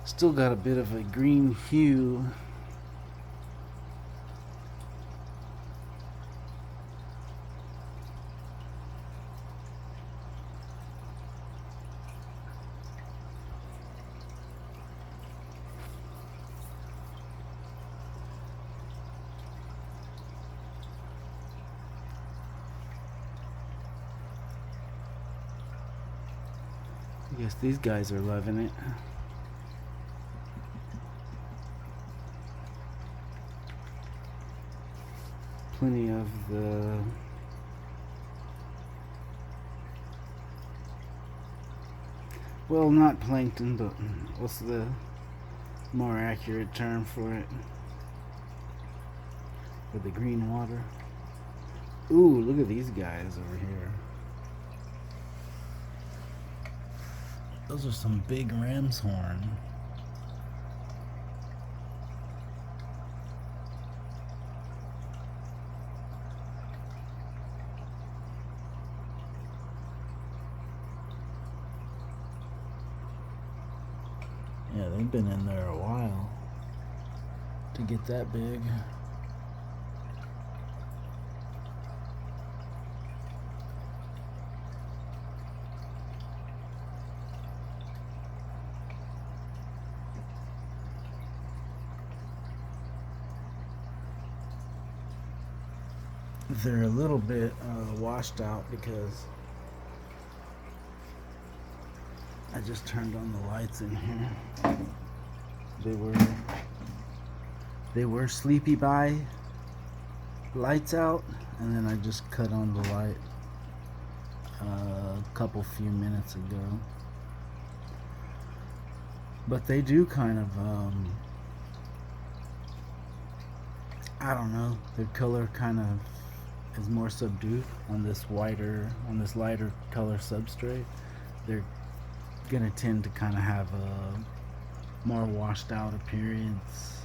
Still got a bit of a green hue. I guess these guys are loving it. Plenty of the well, not plankton, but what's the more accurate term for it? For the green water. Ooh, look at these guys over here. Those are some big ram's horn. Yeah, they've been in there a while to get that big. They're a little bit washed out because I just turned on the lights in here. They were sleepy by lights out, and then I just cut on the light a few minutes ago. But they do kind of I don't know, their color kind of is more subdued on this lighter color substrate. They're gonna tend to kind of have a more washed out appearance.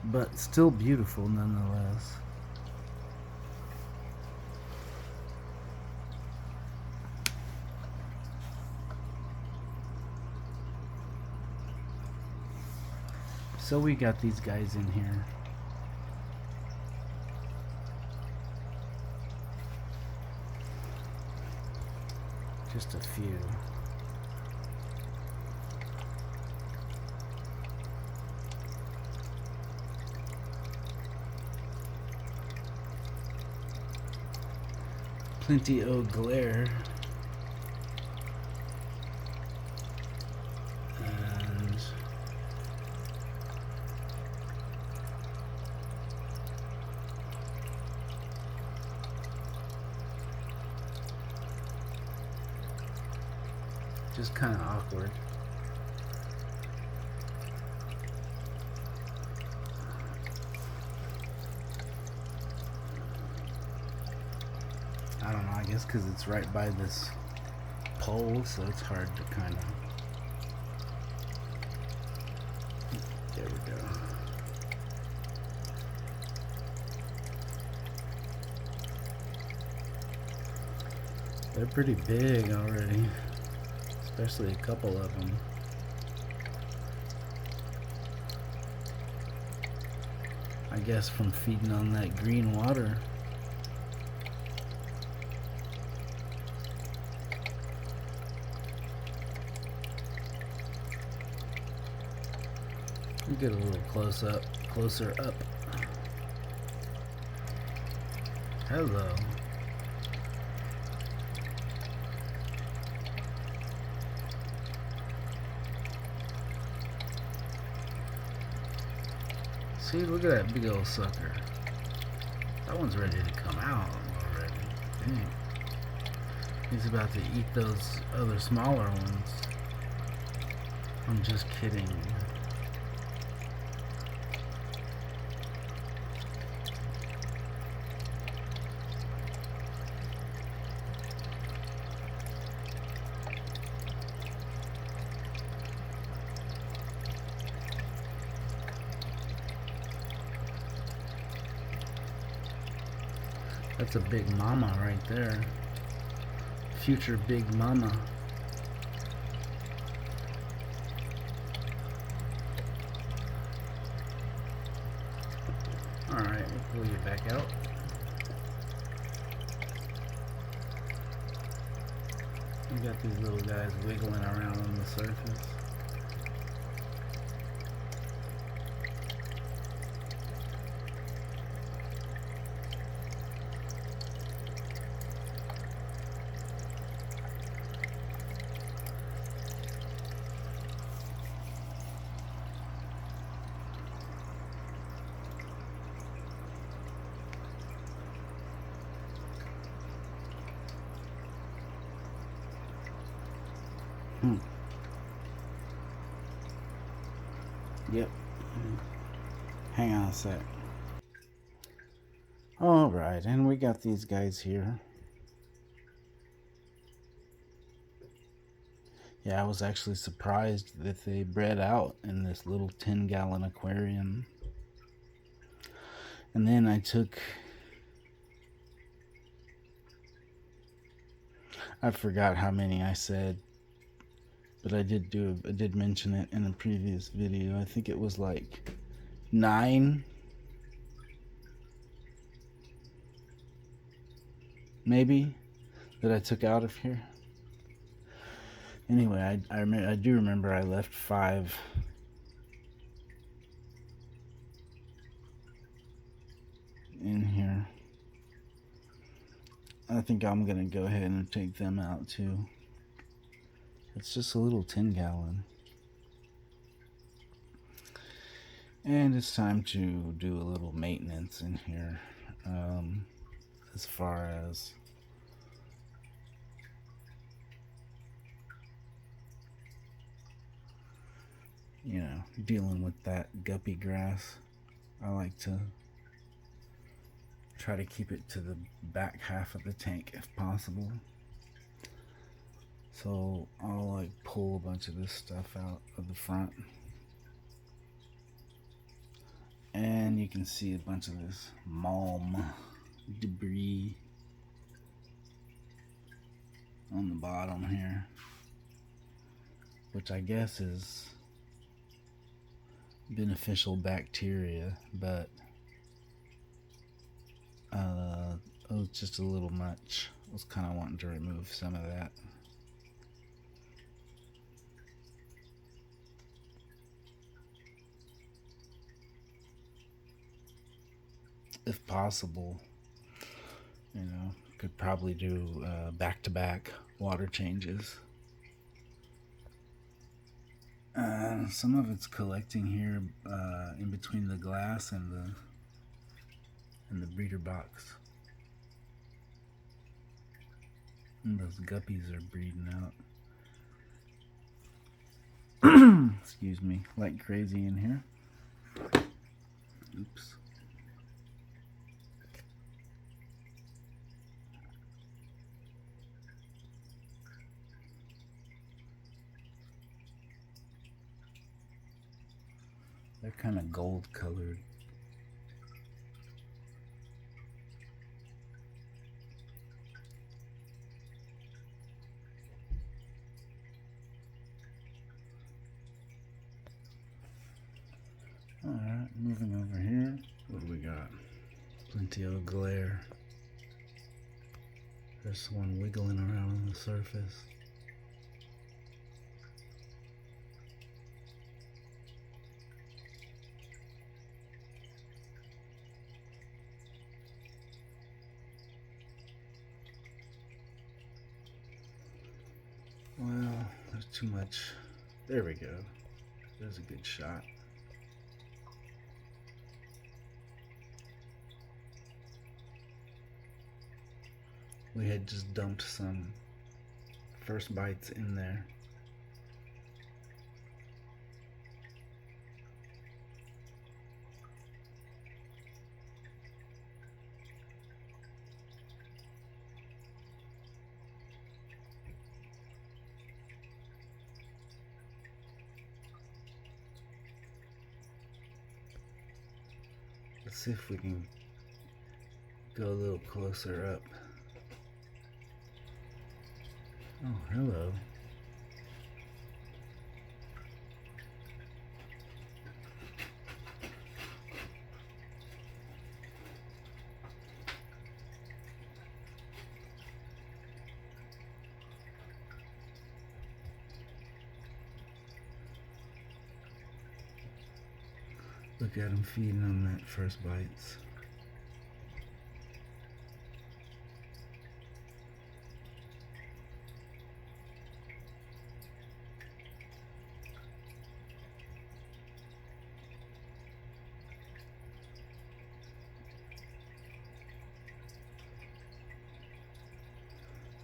But still beautiful nonetheless. So we got these guys in here. Just a few. Plenty of glare. And just kind of awkward. I don't know, I guess because it's right by this pole, so it's hard to kind of... There we go. They're pretty big already, especially a couple of them. I guess from feeding on that green water. We'll get a little closer up. Hello. See, look at that big old sucker. That one's ready to come out already. Dang. He's about to eat those other smaller ones. I'm just kidding. That's a big mama right there. Future big mama. Alright, we'll pull you back out. We got these little guys wiggling around on the surface. Yep. Hang on a sec. Alright, and we got these guys here. Yeah, I was actually surprised that they bred out in this little 10-gallon aquarium. And then I forgot how many I said, but I did mention it in a previous video. I think it was like 9, maybe, that I took out of here. Anyway, I do remember I left 5 in here. I think I'm gonna go ahead and take them out too. It's just a little 10-gallon. And it's time to do a little maintenance in here, as far as dealing with that guppy grass. I like to try to keep it to the back half of the tank if possible. So I'll pull a bunch of this stuff out of the front. And you can see a bunch of this malm debris on the bottom here, which I guess is beneficial bacteria, but it was just a little much. I was kind of wanting to remove some of that. If possible, could probably do back-to-back water changes. Some of it's collecting here in between the glass and the breeder box. And those guppies are breeding out. Excuse me, like crazy in here. Oops. They're kind of gold colored. Alright, moving over here. What do we got? Plenty of glare. There's one wiggling around on the surface. Well, there's too much. There we go. There's a good shot. We had just dumped some first bites in there. Let's see if we can Go a little closer up. Oh, hello. Look at him feeding on that first bites.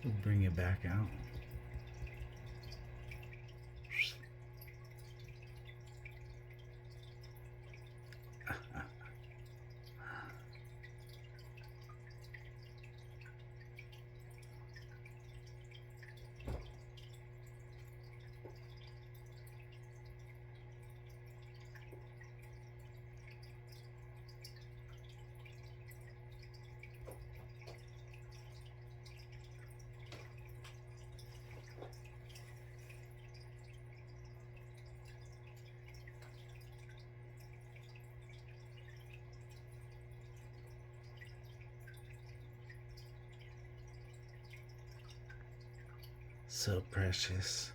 We'll bring it back out. So precious.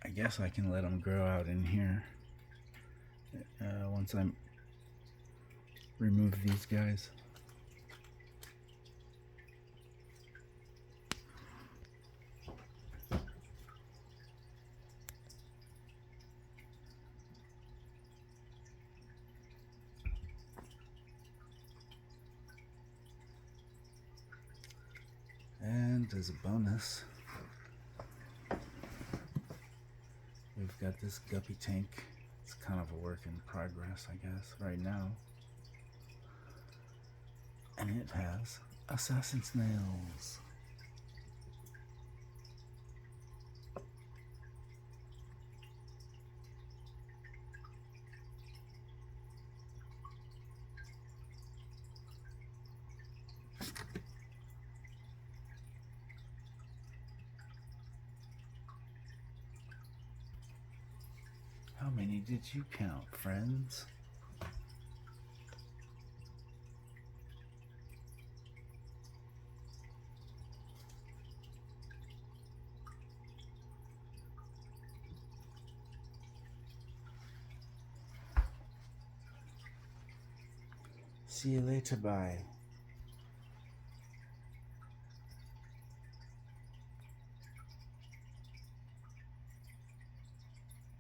I guess I can let them grow out in here once I remove these guys. And as a bonus, we've got this guppy tank. It's kind of a work in progress, I guess, right now. And it has assassin snails. How many did you count, friends? See you later, bye.